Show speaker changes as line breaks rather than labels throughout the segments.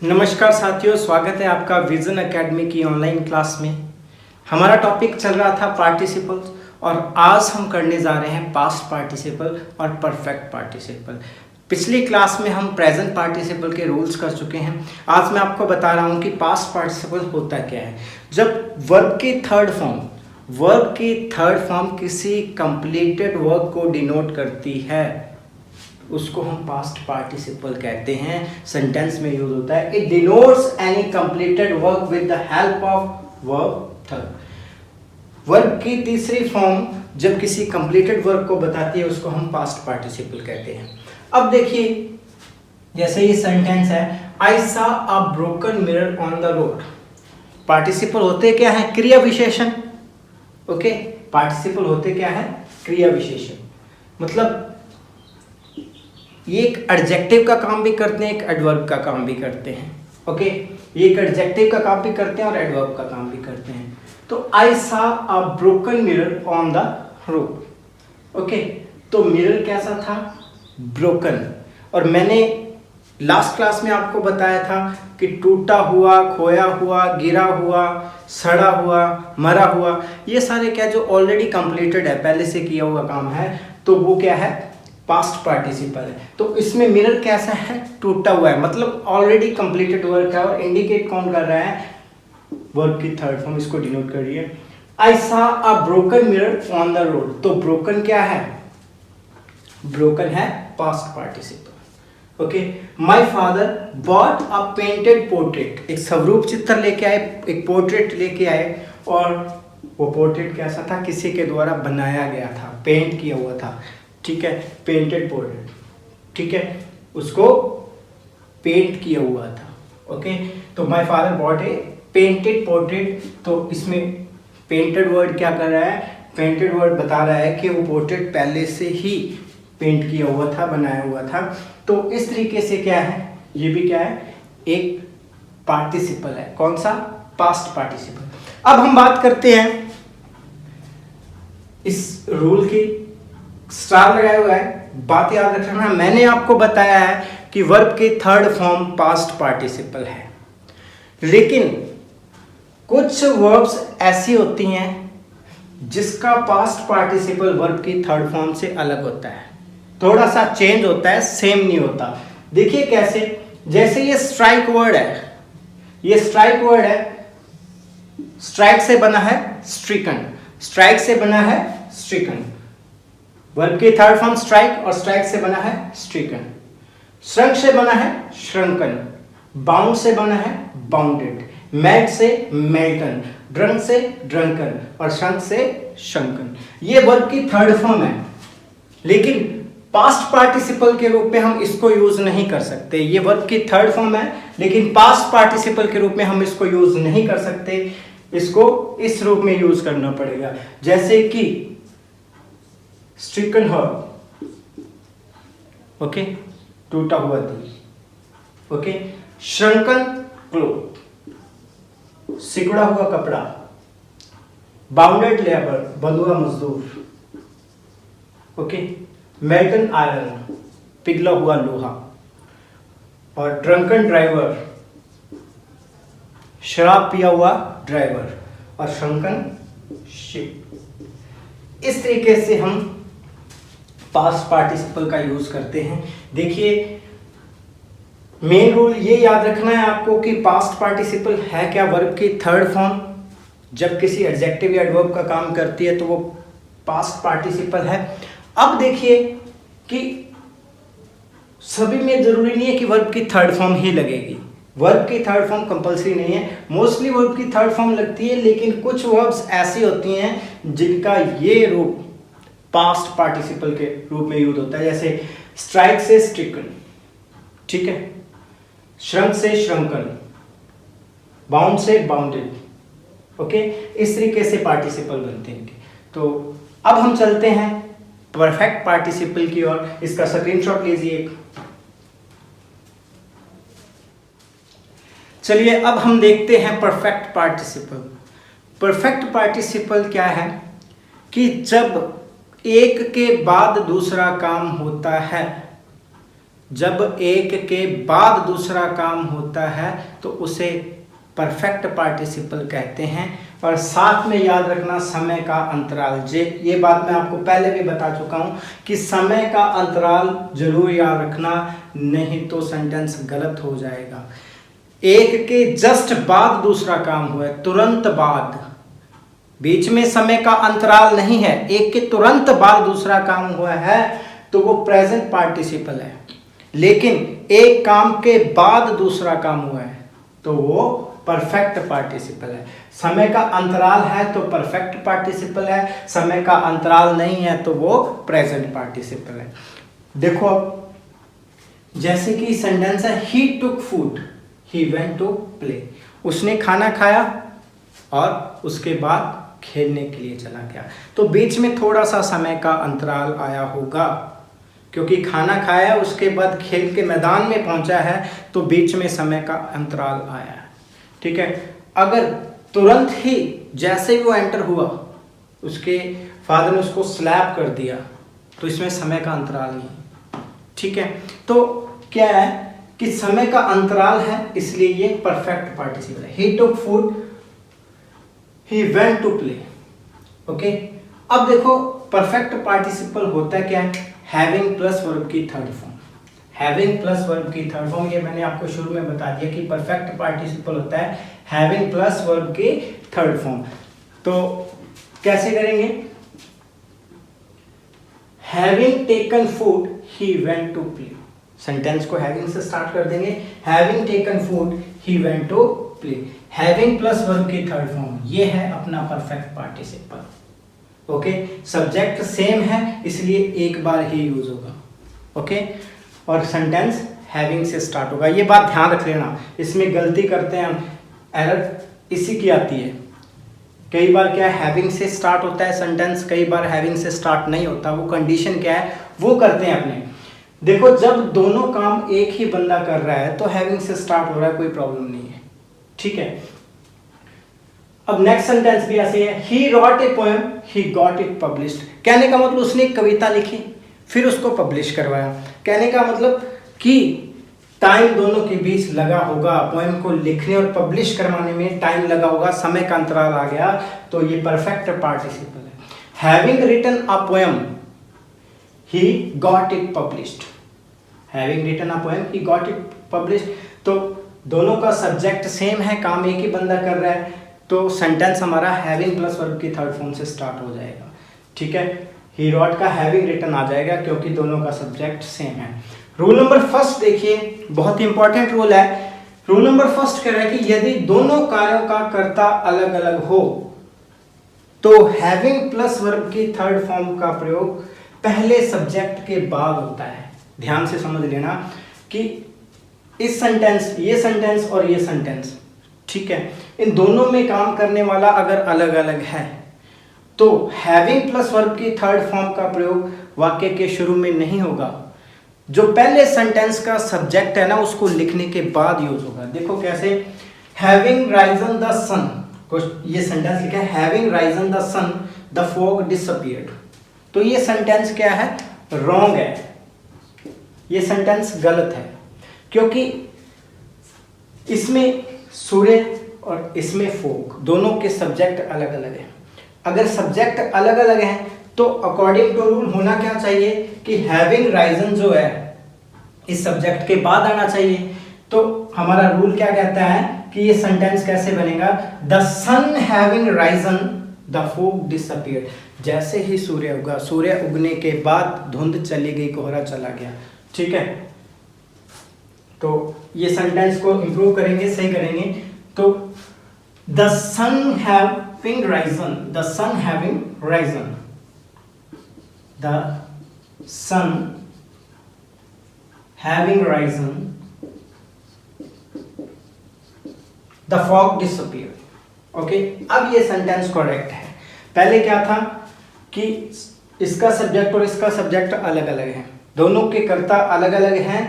नमस्कार साथियों, स्वागत है आपका विजन एकेडमी की ऑनलाइन क्लास में। हमारा टॉपिक चल रहा था पार्टिसिपल्स और आज हम करने जा रहे हैं पास्ट पार्टिसिपल और परफेक्ट पार्टिसिपल। पिछली क्लास में हम प्रेजेंट पार्टिसिपल के रूल्स कर चुके हैं। आज मैं आपको बता रहा हूं कि पास्ट पार्टिसिपल होता क्या है। जब वर्ब की थर्ड फॉर्म किसी कंप्लीटेड वर्क को डिनोट करती है उसको हम पास्ट पार्टिसिपल कहते हैं। सेंटेंस में यूज होता है। It denotes any completed work with the help of verb third. Verb की तीसरी फॉर्म जब किसी कंप्लीटेड वर्क को बताती है उसको हम पास्ट पार्टिसिपल कहते हैं। अब देखिए, जैसे ये सेंटेंस है, I saw a broken mirror on the road. Participle होते क्या है? क्रिया विशेषण। ओके, पार्टिसिपल होते क्या है? क्रिया विशेषण। मतलब ये एक एडजेक्टिव का काम भी करते हैं, एक एडवर्ब का काम भी करते हैं। ओके, ये एक एडजेक्टिव का काम भी करते हैं और एडवर्ब का काम भी करते हैं। तो I saw a broken mirror on the road. Okay, तो मिरर कैसा था? ब्रोकन। और मैंने लास्ट क्लास में आपको बताया था कि टूटा हुआ, खोया हुआ, गिरा हुआ, सड़ा हुआ, मरा हुआ, ये सारे क्या जो ऑलरेडी कंप्लीटेड है, पहले से किया हुआ काम है, तो वो क्या है? पास्ट पार्टिसिपल है। तो इसमें मिरर कैसा है? टूटा हुआ है, मतलब ऑलरेडी कंप्लीटेड वर्क है। और इंडिकेट कौन कर रहा है? वर्ब की थर्ड फॉर्म। इसको डिनोट करिए। I saw a broken mirror on the road. तो ब्रोकन क्या है? ब्रोकन है past participle. Okay, my father bought a painted portrait. एक स्वरूप चित्र लेके आए, एक पोर्ट्रेट लेके आए, और वो पोर्ट्रेट कैसा था? किसी के द्वारा बनाया गया था, पेंट किया हुआ था। ठीक है, पेंटेड पोर्ट्रेट। ठीक है, उसको पेंट किया हुआ था। ओके, तो my father bot A painted portrait. तो इसमें पेंटेड वर्ड क्या कर रहा है? पेंटेड वर्ड बता रहा है कि वो पोर्ट्रेट पहले से ही पेंट किया हुआ था, बनाया हुआ था। तो इस तरीके से क्या है? ये भी क्या है? एक पार्टिसिपल है। कौन सा? Past participle. अब हम बात करते हैं इस रूल की। स्टार लगाया हुआ है, बात याद रखना। मैंने आपको बताया है कि वर्ब की थर्ड फॉर्म पास्ट पार्टिसिपल है, लेकिन कुछ वर्ब्स ऐसी होती हैं जिसका पास्ट पार्टिसिपल वर्ब की थर्ड फॉर्म से अलग होता है, थोड़ा सा चेंज होता है, सेम नहीं होता। देखिए कैसे? जैसे ये स्ट्राइक वर्ड है, ये स्ट्राइक वर्ड है, स्ट्राइक से बना है स्ट्रिकन, स्ट्राइक से बना है स्ट्रिकन। वर्ब की थर्ड फॉर्म स्ट्राइक, और स्ट्राइक से बना है स्ट्रिकन। श्रंक से बना है श्रंकन, बाउंड से बना है बाउंडेड, मेल्ट से मेल्टन, ड्रंक से ड्रंकन, और शंक से शंकन। ये वर्ब की थर्ड फॉर्म है, लेकिन पास्ट पार्टिसिपल के रूप में हम इसको यूज नहीं कर सकते। ये वर्ब की थर्ड फॉर्म है, लेकिन पास्ट पार्टिसिपल के रूप में हम इसको यूज नहीं कर सकते। इसको इस रूप में यूज करना पड़ेगा, जैसे कि स्ट्रिकन हर्ब। ओके, टूटा हुआ दिल। ओके, श्रंकन क्लोथ, सिकुड़ा हुआ कपड़ा, बाउंडेड लेबर, बंधुआ मजदूर। ओके, मेल्टन आयरन, पिघला हुआ लोहा, और ड्रंकन ड्राइवर, शराब पिया हुआ ड्राइवर, और शंकन शिप। इस तरीके से हम पास्ट पार्टिसिपल का यूज करते हैं। देखिए, मेन रूल ये याद रखना है आपको कि पास्ट पार्टिसिपल है क्या? वर्ब की थर्ड फॉर्म जब किसी एडजेक्टिव या एडवर्ब का काम करती है तो वो पास्ट पार्टिसिपल है। अब देखिए कि सभी में जरूरी नहीं है कि वर्ब की थर्ड फॉर्म ही लगेगी। वर्ब की थर्ड फॉर्म कंपलसरी नहीं है, मोस्टली वर्ब की थर्ड फॉर्म लगती है, लेकिन कुछ वर्ब्स ऐसी होती हैं जिनका ये रूप पास्ट पार्टिसिपल के रूप में यूज होता है। जैसे स्ट्राइक से स्ट्रिकन, ठीक है, श्रंक से श्रंकन, बाउंड से बाउंडेड। ओके, इस तरीके से पार्टिसिपल बनते हैं। तो अब हम चलते हैं परफेक्ट पार्टिसिपल की ओर। इसका स्क्रीनशॉट लीजिए। चलिए, अब हम देखते हैं परफेक्ट पार्टिसिपल। परफेक्ट पार्टिसिपल क्या है? कि जब एक के बाद दूसरा काम होता है जब एक के बाद दूसरा काम होता है तो उसे परफेक्ट पार्टिसिपल कहते हैं। और साथ में याद रखना समय का अंतराल, ये बात मैं आपको पहले भी बता चुका हूँ कि समय का अंतराल जरूर याद रखना, नहीं तो सेंटेंस गलत हो जाएगा। एक के जस्ट बाद दूसरा काम हुआ है, तुरंत बाद, बीच में समय का अंतराल नहीं है, एक के तुरंत बाद दूसरा काम हुआ है तो वो प्रेजेंट पार्टिसिपल है। लेकिन एक काम के बाद दूसरा काम हुआ है तो वो परफेक्ट पार्टिसिपल है। समय का अंतराल है तो परफेक्ट पार्टिसिपल है, समय का अंतराल नहीं है तो वो प्रेजेंट पार्टिसिपल है। देखो अब जैसे कि सेंटेंस है he took food he went to play, उसने खाना खाया और उसके बाद खेलने के लिए चला गया। तो बीच में थोड़ा सा समय का अंतराल आया होगा, क्योंकि खाना खाया उसके बाद खेल के मैदान में पहुंचा है तो बीच में समय का अंतराल आया है। ठीक है, अगर तुरंत ही जैसे ही वो एंटर हुआ उसके फादर ने उसको स्लैप कर दिया तो इसमें समय का अंतराल नहीं। ठीक है, तो क्या है कि समय का अंतराल है, इसलिए ये परफेक्ट पार्टिसिपल है। He took food he went to play. Okay, अब देखो परफेक्ट पार्टिसिपल होता क्या है, हैविंग प्लस वर्ब की third form. Having plus verb की थर्ड फॉर्म, ये मैंने आपको शुरू में बता दिया कि परफेक्ट पार्टिसिपल होता है हैविंग प्लस वर्ब की थर्ड फॉर्म। तो कैसे करेंगे, having taken food he went to play, sentence को हैविंग से स्टार्ट कर देंगे, having taken food he went to play. Having plus verb की थर्ड फॉर्म, ये है अपना perfect participle. Okay, subject same है इसलिए एक बार ही यूज होगा। ओके, और सेंटेंस हैविंग से स्टार्ट होगा। ये बात ध्यान रख लेना, इसमें गलती करते हैं हम, एरर इसी की आती है। कई बार क्या है हैविंग से स्टार्ट होता है सेंटेंस, कई बार हैविंग से स्टार्ट नहीं होता। वो कंडीशन क्या है वो करते हैं अपने। देखो जब दोनों काम एक ही बंदा कर रहा है तो हैविंग से स्टार्ट हो रहा है, कोई प्रॉब्लम नहीं है। ठीक है, अब नेक्स्ट सेंटेंस भी ऐसे है, he wrote a poem he got it published. कहने का मतलब उसने एक कविता लिखी फिर उसको पब्लिश करवाया। कहने का मतलब कि टाइम दोनों के बीच लगा होगा, पोएम को लिखने और पब्लिश करवाने में टाइम लगा होगा, समय का अंतराल आ गया, तो ये परफेक्ट पार्टिसिपल है। Having written a poem he got it published, having written a poem he got it published. तो दोनों का सब्जेक्ट सेम है, काम एक ही बंदा कर रहा है, तो सेंटेंस हमारा हैविंग प्लस वर्ब की थर्ड फॉर्म से स्टार्ट हो जाएगा। ठीक है, ही रॉट का हैविंग रिटन आ जाएगा क्योंकि दोनों का सब्जेक्ट सेम है। रूल नंबर फर्स्ट देखिए, बहुत इंपॉर्टेंट रूल है। रूल नंबर फर्स्ट कह रहा है कि यदि दोनों कार्यों का कर्ता अलग अलग हो तो हैविंग प्लस वर्ब की थर्ड फॉर्म का प्रयोग पहले सब्जेक्ट के बाद होता है। ध्यान से समझ लेना कि इस सेंटेंस, ये सेंटेंस और ये सेंटेंस, ठीक है, इन दोनों में काम करने वाला अगर अलग अलग है तो हैविंग प्लस वर्ब की थर्ड फॉर्म का प्रयोग वाक्य के शुरू में नहीं होगा। जो पहले सेंटेंस का सब्जेक्ट है ना उसको लिखने के बाद यूज होगा। देखो कैसे, हैविंग राइजन द सन, ये सेंटेंस लिखा है having risen the sun the fog disappeared, तो ये सेंटेंस क्या है, रॉन्ग है, ये सेंटेंस गलत है क्योंकि इसमें सूर्य और इसमें फॉग दोनों के सब्जेक्ट अलग अलग हैं। अगर सब्जेक्ट अलग अलग हैं तो अकॉर्डिंग टू रूल होना क्या चाहिए कि हैविंग राइजन जो है इस सब्जेक्ट के बाद आना चाहिए। तो हमारा रूल क्या कहता है कि ये सेंटेंस कैसे बनेगा, the sun having risen the fog disappeared. जैसे ही सूर्य उगा, सूर्य उगने के बाद धुंध चली गई, कोहरा चला गया। ठीक है, तो ये सेंटेंस को इंप्रूव करेंगे, सही करेंगे। तो the sun having risen, the sun having risen, the sun having risen the fog disappeared. Okay, अब ये सेंटेंस करेक्ट है। पहले क्या था कि इसका सब्जेक्ट और इसका सब्जेक्ट अलग अलग है, दोनों के कर्ता अलग अलग हैं,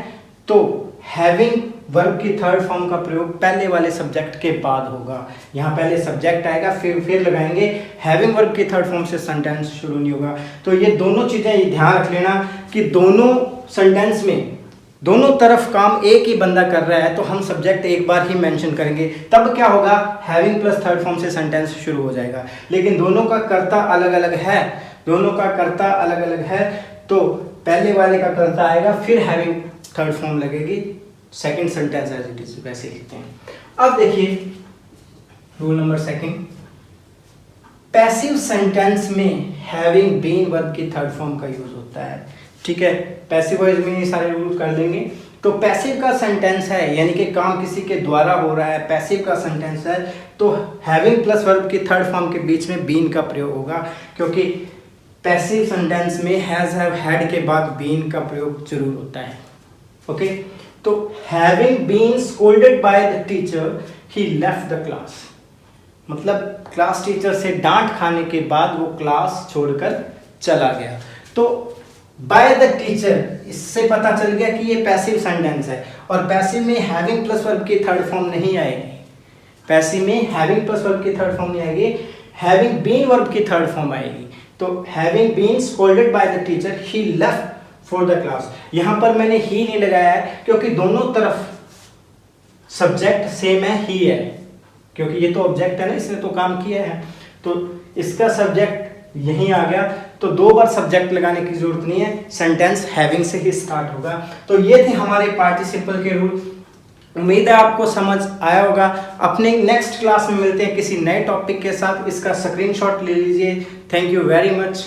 तो हैविंग वर्ब की थर्ड फॉर्म का प्रयोग पहले वाले सब्जेक्ट के बाद होगा। यहाँ पहले सब्जेक्ट आएगा फिर लगाएंगे, हैविंग वर्ब की थर्ड फॉर्म से सेंटेंस शुरू नहीं होगा। तो ये दोनों चीज़ें ध्यान रख लेना कि दोनों सेंटेंस में दोनों तरफ काम एक ही बंदा कर रहा है तो हम सब्जेक्ट एक बार ही मेंशन करेंगे, तब क्या होगा, हैविंग प्लस थर्ड फॉर्म से सेंटेंस शुरू हो जाएगा। लेकिन दोनों का कर्ता अलग अलग है, दोनों का कर्ता अलग अलग है, तो पहले वाले का कर्ता आएगा फिर हैविंग थर्ड फॉर्म लगेगी, second sentence as it is वैसे लिखते हैं। अब देखिए rule number second, passive sentence में हैविंग बीन वर्ब की थर्ड फॉर्म का यूज होता है। ठीक है, पैसिव वॉइस में ये सारे रूल कर लेंगे। तो पैसिव का सेंटेंस है यानी कि काम किसी के द्वारा हो रहा है, पैसिव का सेंटेंस है, तो हैविंग प्लस वर्ब की थर्ड फॉर्म के बीच में बीन का प्रयोग होगा, क्योंकि पैसिव सेंटेंस में हैज हैव हैड के बाद बीन का प्रयोग जरूर होता है। ओके, तो having been scolded by the teacher he left the class, मतलब क्लास टीचर से डांट खाने के बाद वो क्लास छोड़कर चला गया। तो बाय द टीचर, इससे पता चल गया कि ये पैसिव सेंटेंस है, और पैसिव में हैविंग प्लस वर्ब की थर्ड फॉर्म नहीं आएगी, पैसिव में हैविंग प्लस वर्ब की थर्ड फॉर्म नहीं आएगी, हैविंग बीन वर्ब की थर्ड फॉर्म आएगी। तो having been scolded by the teacher he left for the class, यहां पर मैंने ही नहीं लगाया है क्योंकि दोनों तरफ सब्जेक्ट सेम है, ही है, क्योंकि ये तो ऑब्जेक्ट है ना, इसने तो काम किया है, तो इसका सब्जेक्ट यहीं आ गया, तो दो बार सब्जेक्ट लगाने की जरूरत नहीं है, सेंटेंस हैविंग से ही स्टार्ट होगा। तो ये थे हमारे पार्टिसिपल के रूल। उम्मीद है आपको समझ आया होगा। अपने नेक्स्ट क्लास में मिलते हैं किसी नए टॉपिक के साथ, इसका स्क्रीनशॉट ले लीजिए। Thank you very much.